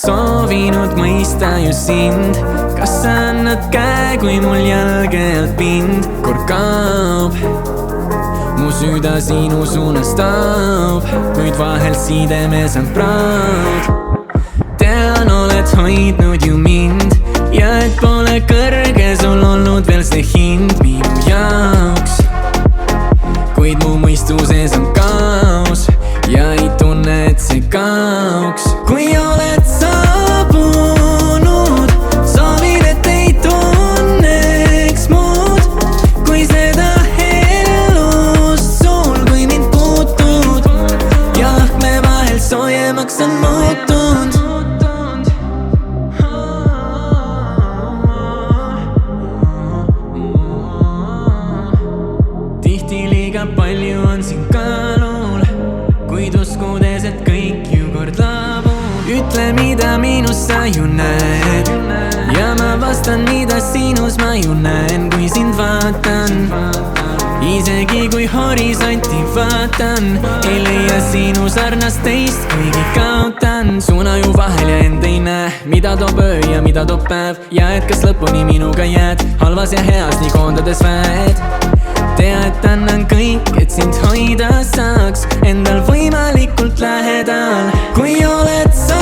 soovinud mõista ju sind. Kas sa annad käe, kui mul jalge alt pind kord kaob? Mu süda sinu suunas taob, kuid vahel sidemes on praad. Tean, oled hoidnud ju mind ja et pole kõrge sul olnud veel see hind minu jaoks. Kuid mu mõistuses on kaos ja ei tunne, et see kaoks. Kui oled saabunud, soovin, et ei tunneks muud kui seda hellust sul, kui mind puutud ja õhk me vahel soojemaks on muutunud. Tihti liiga palju on siin kaalul, kuid uskudes, et kõik ju kord laabub. Ütle, mida minus sa ju näed ja ma vastan, mida sinus ma ju näen, kui sind vaatan. Isegi kui horisonti vaatan, ei leia sinu sarnast teist, kuigi kaotan. Suuna ju vahel ja end ei näe, mida toob öö ja mida toob päev ja et kas lõpuni minuga jääd, halvas ja heas nii koondades väed. Tea, et annan kõik, et sind hoida saaks endal võimalikult lähedal. Kui oled sa